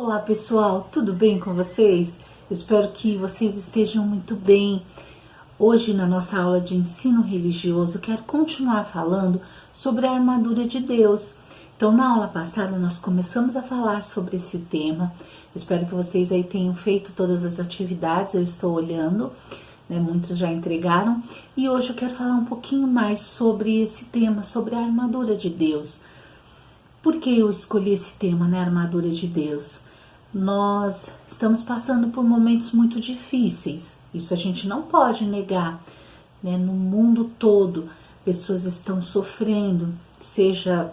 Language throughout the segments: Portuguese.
Olá pessoal, tudo bem com vocês? Espero que vocês estejam muito bem. Hoje na nossa aula de ensino religioso, quero continuar falando sobre a armadura de Deus. Então na aula passada nós começamos a falar sobre esse tema. Espero que vocês aí tenham feito todas as atividades, eu estou olhando, né? Muitos já entregaram. E hoje eu quero falar um pouquinho mais sobre esse tema, sobre a armadura de Deus. Por que eu escolhi esse tema, né? Armadura de Deus. Nós estamos passando por momentos muito difíceis, isso a gente não pode negar, né? No mundo todo, pessoas estão sofrendo, seja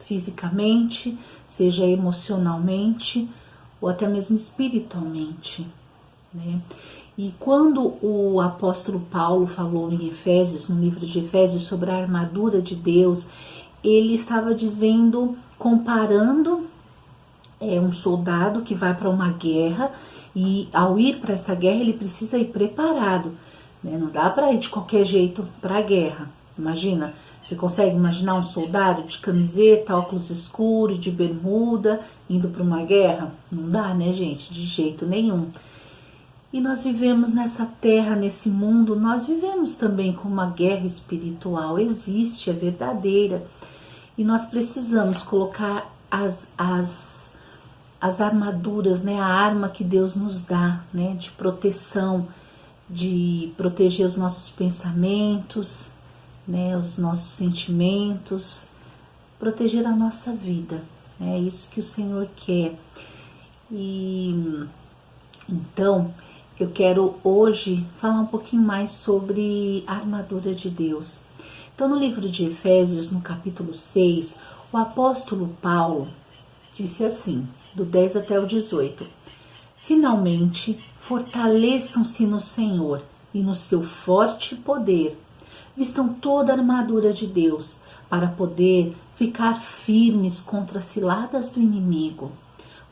fisicamente, seja emocionalmente, ou até mesmo espiritualmente, né? E quando o apóstolo Paulo falou em Efésios, no livro de Efésios, sobre a armadura de Deus, ele estava dizendo, comparando um soldado que vai para uma guerra e ao ir para essa guerra ele precisa ir preparado, né? Não dá para ir de qualquer jeito para a guerra. Imagina, você consegue imaginar um soldado de camiseta, óculos escuros, de bermuda, indo para uma guerra? Não dá, né, gente? De jeito nenhum. E nós vivemos nessa terra, nesse mundo, nós vivemos também com uma guerra espiritual, existe, é verdadeira. E nós precisamos colocar as armaduras, né, a arma que Deus nos dá, né, de proteção, de proteger os nossos pensamentos, né, os nossos sentimentos, proteger a nossa vida. É isso que o Senhor quer. E então eu quero hoje falar um pouquinho mais sobre a armadura de Deus. Então, no livro de Efésios, no capítulo 6, o apóstolo Paulo disse assim, do 10 até o 18: Finalmente, fortaleçam-se no Senhor e no seu forte poder. Vistam toda a armadura de Deus para poder ficar firmes contra as ciladas do inimigo.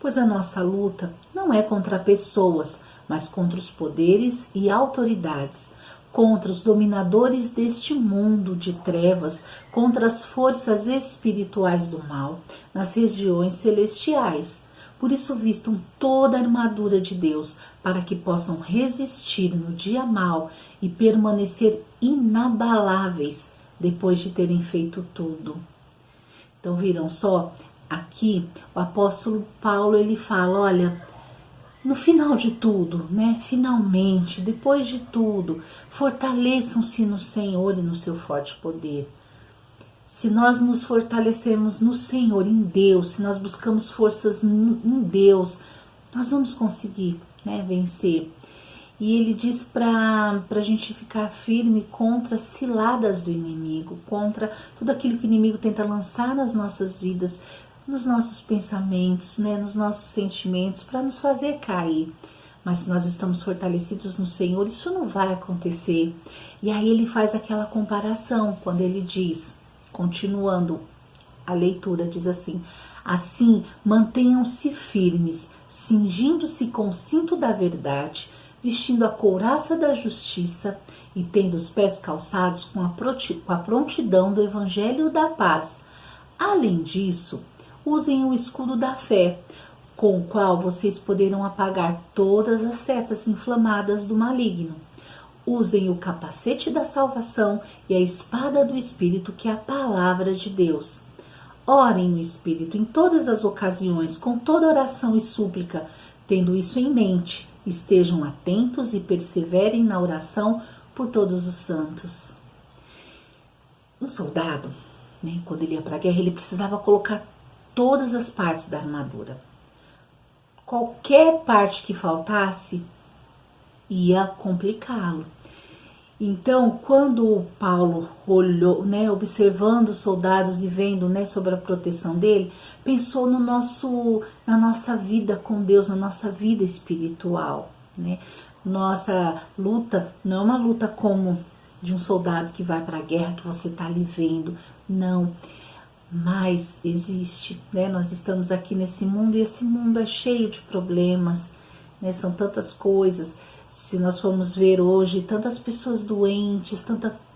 Pois a nossa luta não é contra pessoas, mas contra os poderes e autoridades, contra os dominadores deste mundo de trevas, contra as forças espirituais do mal, nas regiões celestiais. Por isso vistam toda a armadura de Deus, para que possam resistir no dia mau e permanecer inabaláveis depois de terem feito tudo. Então viram só, aqui o apóstolo Paulo ele fala, olha, no final de tudo, né? Finalmente, depois de tudo, fortaleçam-se no Senhor e no seu forte poder. Se nós nos fortalecemos no Senhor, em Deus, se nós buscamos forças em Deus, nós vamos conseguir, né, vencer. E ele diz para a gente ficar firme contra as ciladas do inimigo, contra tudo aquilo que o inimigo tenta lançar nas nossas vidas, nos nossos pensamentos, né, nos nossos sentimentos, para nos fazer cair. Mas se nós estamos fortalecidos no Senhor, isso não vai acontecer. E aí ele faz aquela comparação, quando ele diz, continuando a leitura, diz assim: assim, mantenham-se firmes, cingindo-se com o cinto da verdade, vestindo a couraça da justiça e tendo os pés calçados com a prontidão do evangelho da paz. Além disso, usem o escudo da fé, com o qual vocês poderão apagar todas as setas inflamadas do maligno. Usem o capacete da salvação e a espada do Espírito, que é a palavra de Deus. Orem no Espírito em todas as ocasiões, com toda oração e súplica. Tendo isso em mente, estejam atentos e perseverem na oração por todos os santos. Um soldado, né, quando ele ia para a guerra, ele precisava colocar todas as partes da armadura. Qualquer parte que faltasse ia complicá-lo. Então, quando Paulo olhou, né, observando os soldados e vendo, né, sobre a proteção dele, pensou na nossa vida com Deus, na nossa vida espiritual, né? Nossa luta não é uma luta como de um soldado que vai para a guerra, que você está ali vendo, não. Mas existe, né? Nós estamos aqui nesse mundo e esse mundo é cheio de problemas, né? São tantas coisas. Se nós formos ver hoje, tantas pessoas doentes,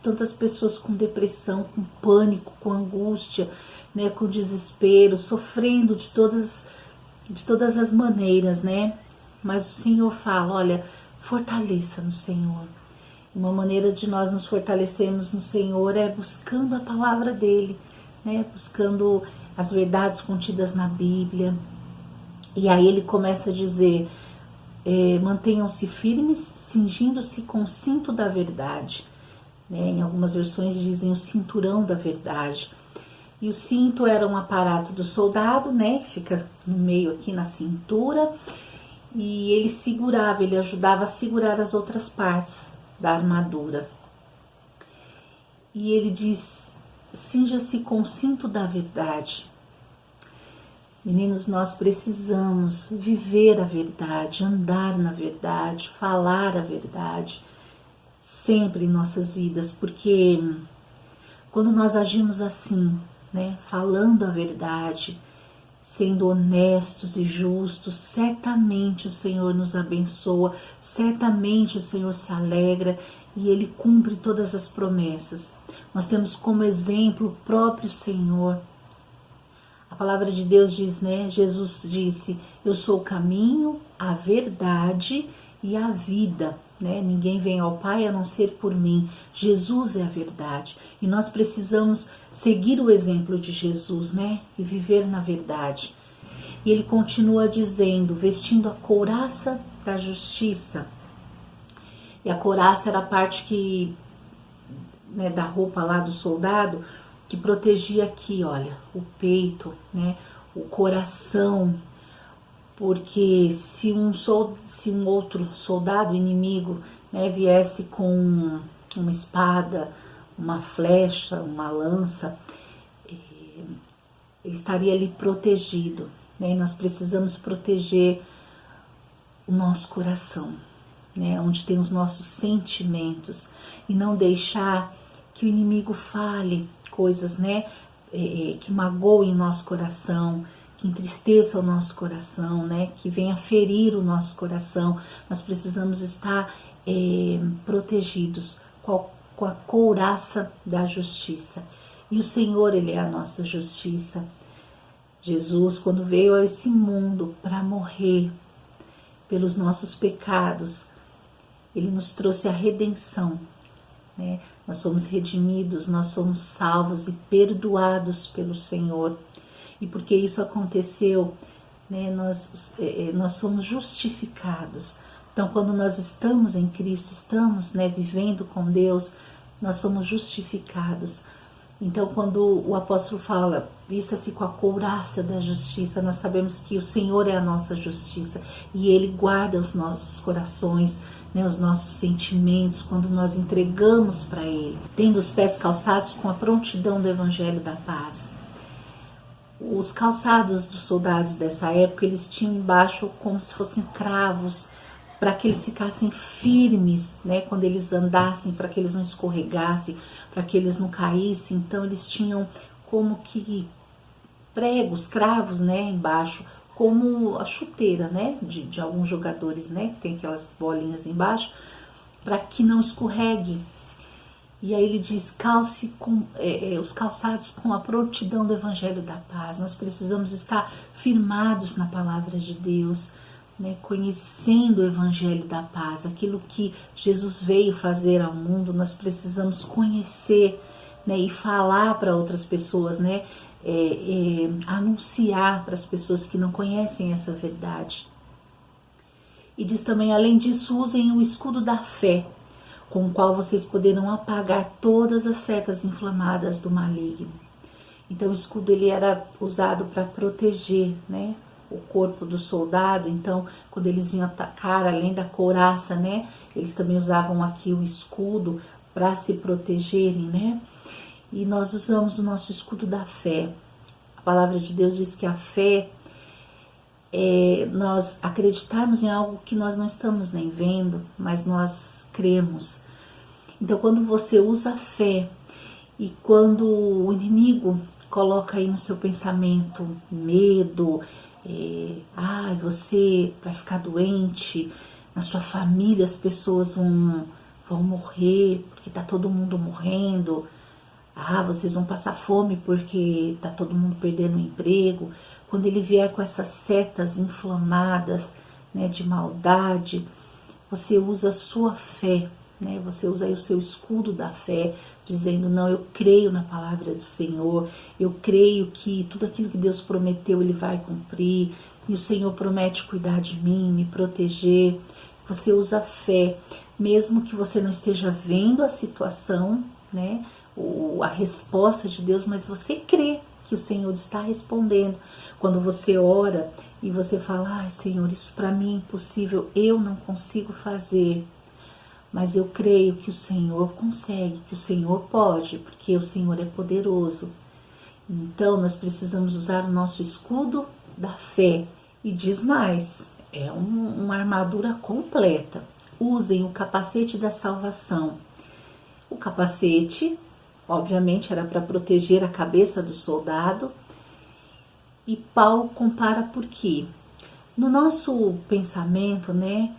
tantas pessoas com depressão, com pânico, com angústia, né? Com desespero, sofrendo de todas de todas as maneiras, né? Mas o Senhor fala, olha, fortaleça no Senhor. Uma maneira de nós nos fortalecermos no Senhor é buscando a palavra dele, né? Buscando as verdades contidas na Bíblia. E aí ele começa a dizer, mantenham-se firmes, cingindo-se com o cinto da verdade. Né? Em algumas versões dizem o cinturão da verdade. E o cinto era um aparato do soldado, né? Que fica no meio aqui na cintura. E ele segurava, ele ajudava a segurar as outras partes da armadura. E ele diz, cinja-se com o cinto da verdade. Meninos, nós precisamos viver a verdade, andar na verdade, falar a verdade, sempre em nossas vidas, porque quando nós agimos assim, né, falando a verdade, sendo honestos e justos, certamente o Senhor nos abençoa, certamente o Senhor se alegra e Ele cumpre todas as promessas. Nós temos como exemplo o próprio Senhor. A palavra de Deus diz, né? Jesus disse, eu sou o caminho, a verdade e a vida, né? Ninguém vem ao Pai a não ser por mim. Jesus é a verdade. E nós precisamos seguir o exemplo de Jesus, né? E viver na verdade. E ele continua dizendo, vestindo a couraça da justiça. E a couraça era a parte que, né, da roupa lá do soldado, que protegia aqui, olha, o peito, né, o coração, porque se um outro soldado inimigo, né, viesse com uma espada, uma flecha, uma lança, ele estaria ali protegido, né, e nós precisamos proteger o nosso coração, né, onde tem os nossos sentimentos, e não deixar que o inimigo fale coisas, né, que magoem o nosso coração, que entristeça o nosso coração, né, que venha ferir o nosso coração. Nós precisamos estar protegidos com a couraça da justiça. E o Senhor, Ele é a nossa justiça. Jesus, quando veio a esse mundo para morrer pelos nossos pecados, Ele nos trouxe a redenção, né? Nós somos redimidos, nós somos salvos e perdoados pelo Senhor. E porque isso aconteceu, né, nós somos justificados. Então, quando nós estamos em Cristo, estamos, né, vivendo com Deus, nós somos justificados. Então, quando o apóstolo fala, vista-se com a couraça da justiça, nós sabemos que o Senhor é a nossa justiça e Ele guarda os nossos corações, né, os nossos sentimentos, quando nós entregamos para Ele, tendo os pés calçados com a prontidão do Evangelho da Paz. Os calçados dos soldados dessa época, eles tinham embaixo como se fossem cravos, para que eles ficassem firmes, né, quando eles andassem, para que eles não escorregassem, para que eles não caíssem. Então eles tinham como que pregos, cravos, né, embaixo, como a chuteira, né, de alguns jogadores, né, que tem aquelas bolinhas embaixo, para que não escorregue. E aí ele diz, calce os calçados com a prontidão do Evangelho da Paz. Nós precisamos estar firmados na palavra de Deus, né, conhecendo o Evangelho da Paz, aquilo que Jesus veio fazer ao mundo. Nós precisamos conhecer, né, e falar para outras pessoas, né, anunciar para as pessoas que não conhecem essa verdade. E diz também, além disso, usem o escudo da fé, com o qual vocês poderão apagar todas as setas inflamadas do maligno. Então o escudo ele era usado para proteger, né, o corpo do soldado. Então quando eles vinham atacar, além da couraça, né, eles também usavam aqui o escudo para se protegerem, né. E nós usamos o nosso escudo da fé. A palavra de Deus diz que a fé é nós acreditarmos em algo que nós não estamos nem vendo, mas nós cremos. Então quando você usa a fé e quando o inimigo coloca aí no seu pensamento medo, você vai ficar doente, na sua família as pessoas vão morrer porque tá todo mundo morrendo, vocês vão passar fome porque tá todo mundo perdendo o emprego, quando ele vier com essas setas inflamadas, né, de maldade, você usa a sua fé, né? Você usa aí o seu escudo da fé, dizendo: não, eu creio na palavra do Senhor, eu creio que tudo aquilo que Deus prometeu Ele vai cumprir, e o Senhor promete cuidar de mim, me proteger. Você usa a fé, mesmo que você não esteja vendo a situação, né, a resposta de Deus, mas você crê que o Senhor está respondendo. Quando você ora e você fala: ai, Senhor, isso para mim é impossível, eu não consigo fazer, mas eu creio que o Senhor consegue, que o Senhor pode, porque o Senhor é poderoso. Então nós precisamos usar o nosso escudo da fé. E diz mais, é uma armadura completa. Usem o capacete da salvação. O capacete, obviamente, era para proteger a cabeça do soldado. E Paulo compara por quê? No nosso pensamento, né,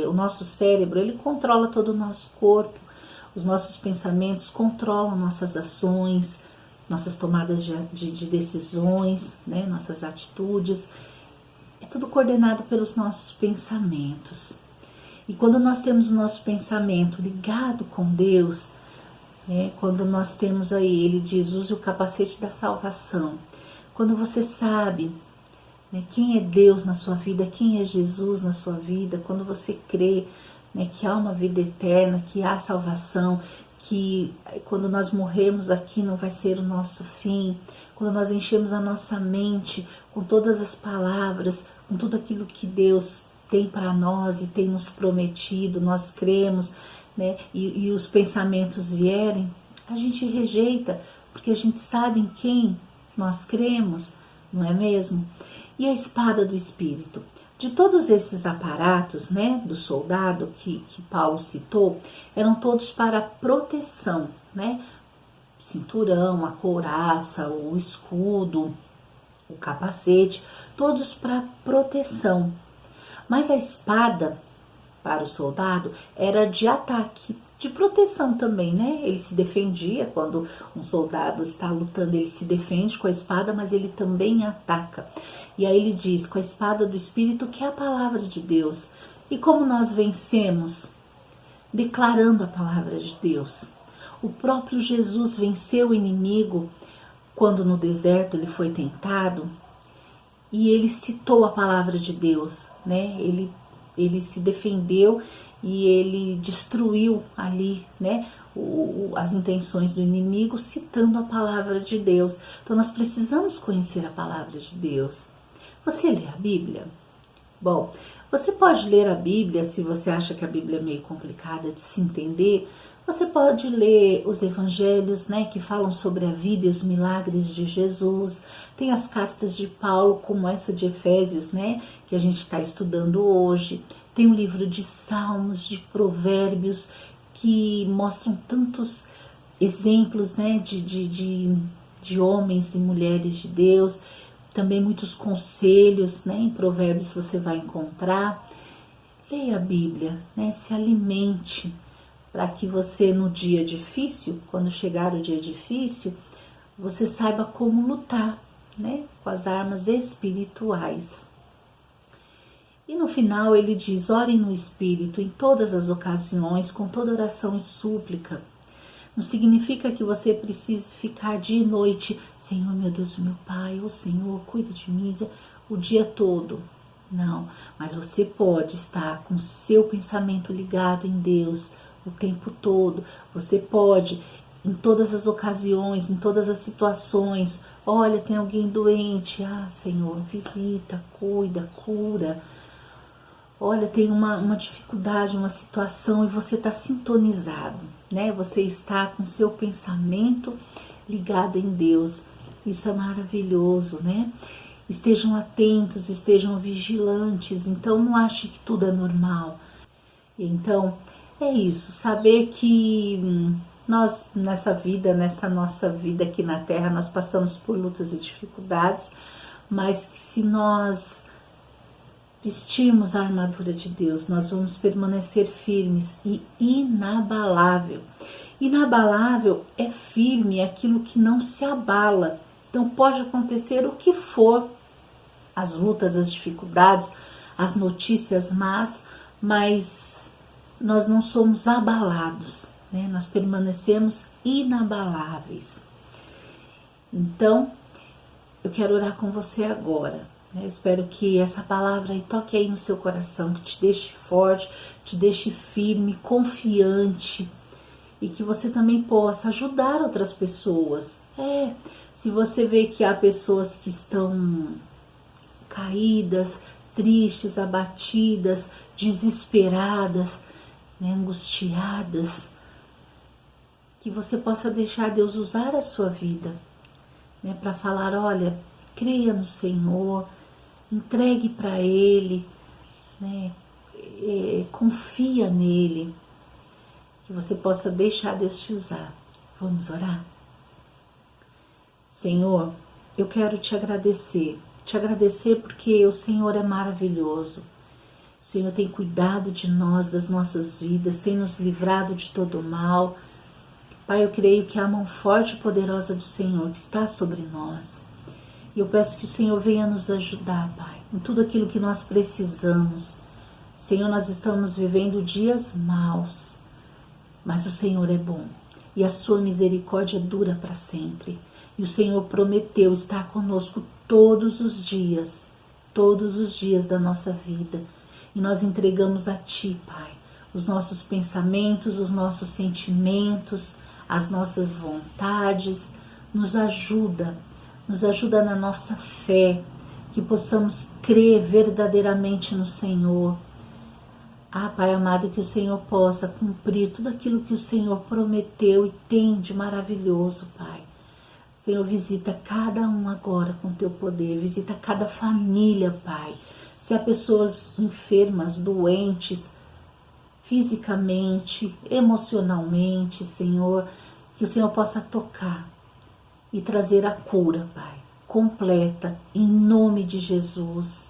o nosso cérebro, ele controla todo o nosso corpo. Os nossos pensamentos controlam nossas ações, nossas tomadas de decisões, né, nossas atitudes. É tudo coordenado pelos nossos pensamentos. E quando nós temos o nosso pensamento ligado com Deus, né, quando nós temos aí, ele diz: use o capacete da salvação. Quando você sabe, né, quem é Deus na sua vida, quem é Jesus na sua vida, quando você crê, né, que há uma vida eterna, que há salvação, que quando nós morrermos aqui não vai ser o nosso fim, quando nós enchemos a nossa mente com todas as palavras, com tudo aquilo que Deus tem para nós e tem nos prometido, nós cremos, né, e os pensamentos vierem, a gente rejeita, porque a gente sabe em quem nós cremos, não é mesmo? E a espada do Espírito? De todos esses aparatos, né, do soldado que Paulo citou, eram todos para proteção, né? Cinturão, a couraça, o escudo, o capacete, todos para proteção. Mas a espada, para o soldado, era de ataque, de proteção também, né? Ele se defendia, quando um soldado está lutando, ele se defende com a espada, mas ele também ataca. E aí ele diz: com a espada do Espírito, que é a palavra de Deus. E como nós vencemos? Declarando a palavra de Deus. O próprio Jesus venceu o inimigo quando no deserto ele foi tentado, e ele citou a palavra de Deus, né? Ele se defendeu e ele destruiu ali, né, as intenções do inimigo, citando a palavra de Deus. Então nós precisamos conhecer a palavra de Deus. Você lê a Bíblia? Bom, você pode ler a Bíblia se você acha que a Bíblia é meio complicada de se entender. Você pode ler os evangelhos, né, que falam sobre a vida e os milagres de Jesus. Tem as cartas de Paulo, como essa de Efésios, né, que a gente está estudando hoje. Tem o livro de Salmos, de Provérbios, que mostram tantos exemplos, né, de homens e mulheres de Deus. Também muitos conselhos, né, em Provérbios você vai encontrar. Leia a Bíblia, né, se alimente, para que você no dia difícil, quando chegar o dia difícil, você saiba como lutar, né, com as armas espirituais. E no final ele diz: orem no Espírito em todas as ocasiões, com toda oração e súplica. Não significa que você precise ficar dia e noite: Senhor, meu Deus, meu Pai, ô Senhor, cuida de mim o dia todo. Não, mas você pode estar com seu pensamento ligado em Deus o tempo todo. Você pode, em todas as ocasiões, em todas as situações: olha, tem alguém doente, ah, Senhor, visita, cuida, cura. Olha, tem uma dificuldade, uma situação, e você está sintonizado, né? Você está com seu pensamento ligado em Deus. Isso é maravilhoso, né? Estejam atentos, estejam vigilantes. Então não ache que tudo é normal. Então é isso, saber que nós nessa vida, nessa nossa vida aqui na Terra, nós passamos por lutas e dificuldades, mas que se nós vestirmos a armadura de Deus, nós vamos permanecer firmes e inabalável. Inabalável é firme, é aquilo que não se abala, Então pode acontecer o que for, as lutas, as dificuldades, as notícias más, mas nós não somos abalados, né? Nós permanecemos inabaláveis. Então, eu quero orar com você agora. Eu espero que essa palavra aí toque aí no seu coração, que te deixe forte, te deixe firme, confiante, e que você também possa ajudar outras pessoas. Se você vê que há pessoas que estão caídas, tristes, abatidas, desesperadas, né, angustiadas, que você possa deixar Deus usar a sua vida, né, para falar, olha, creia no Senhor, entregue para Ele, né, confia nele, que você possa deixar Deus te usar. Vamos orar? Senhor, eu quero te agradecer porque o Senhor é maravilhoso. O Senhor tem cuidado de nós, das nossas vidas, tem nos livrado de todo o mal. Pai, eu creio que a mão forte e poderosa do Senhor que está sobre nós. E eu peço que o Senhor venha nos ajudar, Pai, em tudo aquilo que nós precisamos. Senhor, nós estamos vivendo dias maus, mas o Senhor é bom e a sua misericórdia dura para sempre. E o Senhor prometeu estar conosco todos os dias da nossa vida. E nós entregamos a Ti, Pai, os nossos pensamentos, os nossos sentimentos, as nossas vontades. Nos ajuda na nossa fé, que possamos crer verdadeiramente no Senhor. Pai amado, que o Senhor possa cumprir tudo aquilo que o Senhor prometeu e tem de maravilhoso, Pai. Senhor, visita cada um agora com Teu poder, visita cada família, Pai. Se há pessoas enfermas, doentes, fisicamente, emocionalmente, Senhor, que o Senhor possa tocar e trazer a cura, Pai, completa, em nome de Jesus.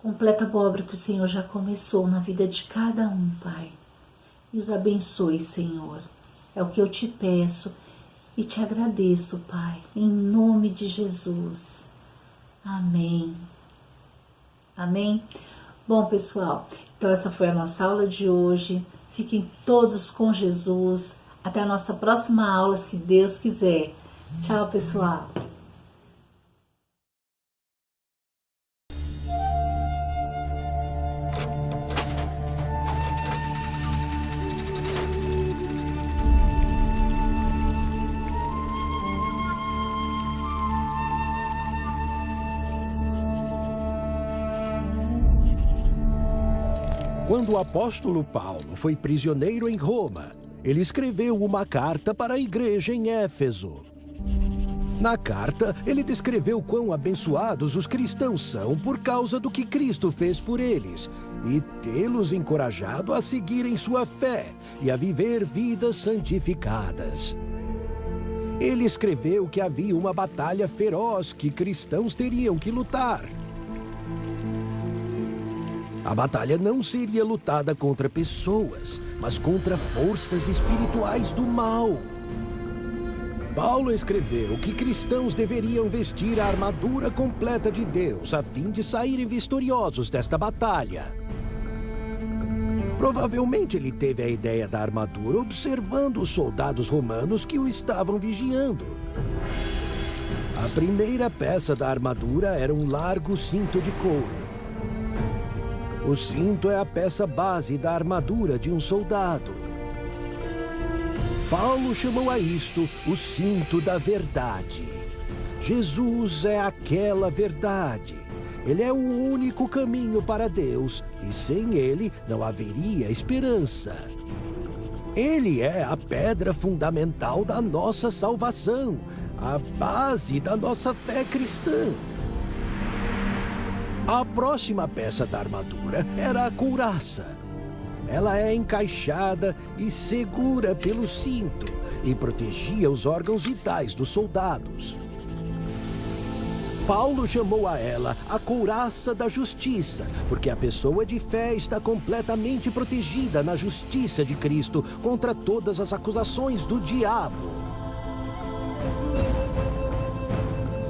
Completa a obra que o Senhor já começou na vida de cada um, Pai. E os abençoe, Senhor. É o que eu te peço e te agradeço, Pai, em nome de Jesus. Amém. Amém? Bom, pessoal, então essa foi a nossa aula de hoje. Fiquem todos com Jesus. Até a nossa próxima aula, se Deus quiser. Tchau, pessoal. Quando o apóstolo Paulo foi prisioneiro em Roma, ele escreveu uma carta para a igreja em Éfeso. Na carta, ele descreveu quão abençoados os cristãos são por causa do que Cristo fez por eles e tê-los encorajado a seguirem sua fé e a viver vidas santificadas. Ele escreveu que havia uma batalha feroz que cristãos teriam que lutar. A batalha não seria lutada contra pessoas, mas contra forças espirituais do mal. Paulo escreveu que cristãos deveriam vestir a armadura completa de Deus a fim de saírem vitoriosos desta batalha. Provavelmente ele teve a ideia da armadura observando os soldados romanos que o estavam vigiando. A primeira peça da armadura era um largo cinto de couro. O cinto é a peça base da armadura de um soldado. Paulo chamou a isto o cinto da verdade. Jesus é aquela verdade. Ele é o único caminho para Deus e sem ele não haveria esperança. Ele é a pedra fundamental da nossa salvação, a base da nossa fé cristã. A próxima peça da armadura era a couraça. Ela é encaixada e segura pelo cinto e protegia os órgãos vitais dos soldados. Paulo chamou a ela a couraça da justiça, porque a pessoa de fé está completamente protegida na justiça de Cristo contra todas as acusações do diabo.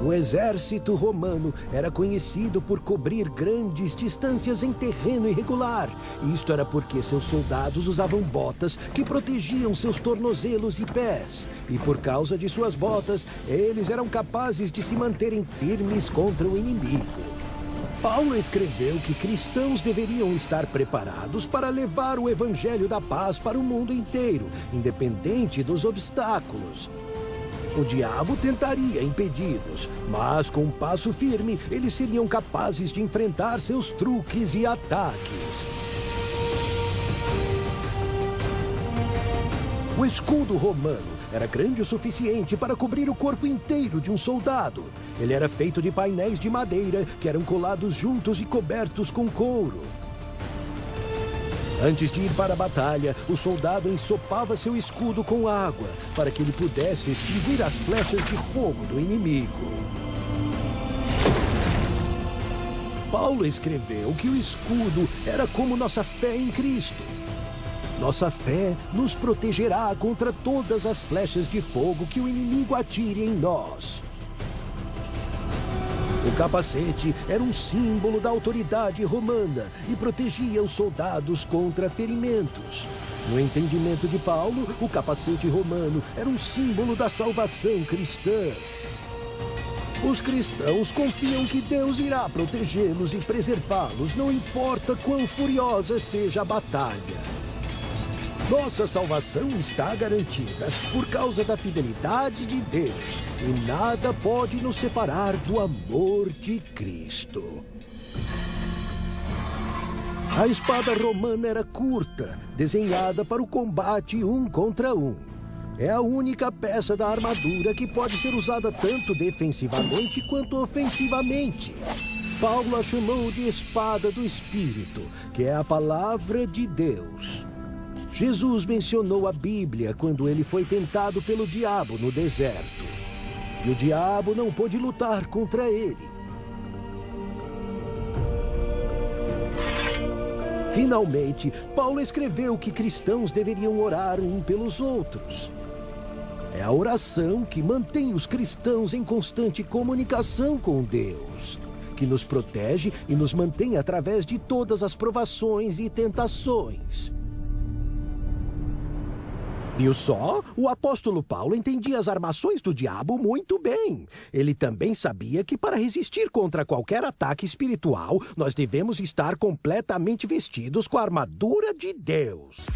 O exército romano era conhecido por cobrir grandes distâncias em terreno irregular. Isto era porque seus soldados usavam botas que protegiam seus tornozelos e pés. E por causa de suas botas, eles eram capazes de se manterem firmes contra o inimigo. Paulo escreveu que cristãos deveriam estar preparados para levar o evangelho da paz para o mundo inteiro, independente dos obstáculos. O diabo tentaria impedi-los, mas com um passo firme, eles seriam capazes de enfrentar seus truques e ataques. O escudo romano era grande o suficiente para cobrir o corpo inteiro de um soldado. Ele era feito de painéis de madeira que eram colados juntos e cobertos com couro. Antes de ir para a batalha, o soldado ensopava seu escudo com água para que ele pudesse extinguir as flechas de fogo do inimigo. Paulo escreveu que o escudo era como nossa fé em Cristo. Nossa fé nos protegerá contra todas as flechas de fogo que o inimigo atire em nós. O capacete era um símbolo da autoridade romana e protegia os soldados contra ferimentos. No entendimento de Paulo, o capacete romano era um símbolo da salvação cristã. Os cristãos confiam que Deus irá protegê-los e preservá-los, não importa quão furiosa seja a batalha. Nossa salvação está garantida por causa da fidelidade de Deus, e nada pode nos separar do amor de Cristo. A espada romana era curta, desenhada para o combate um contra um. É a única peça da armadura que pode ser usada tanto defensivamente quanto ofensivamente. Paulo a chamou de espada do Espírito, que é a palavra de Deus. Jesus mencionou a Bíblia quando ele foi tentado pelo diabo no deserto. E o diabo não pôde lutar contra ele. Finalmente, Paulo escreveu que cristãos deveriam orar um pelos outros. É a oração que mantém os cristãos em constante comunicação com Deus, que nos protege e nos mantém através de todas as provações e tentações. Viu só? O apóstolo Paulo entendia as armações do diabo muito bem. Ele também sabia que para resistir contra qualquer ataque espiritual, nós devemos estar completamente vestidos com a armadura de Deus.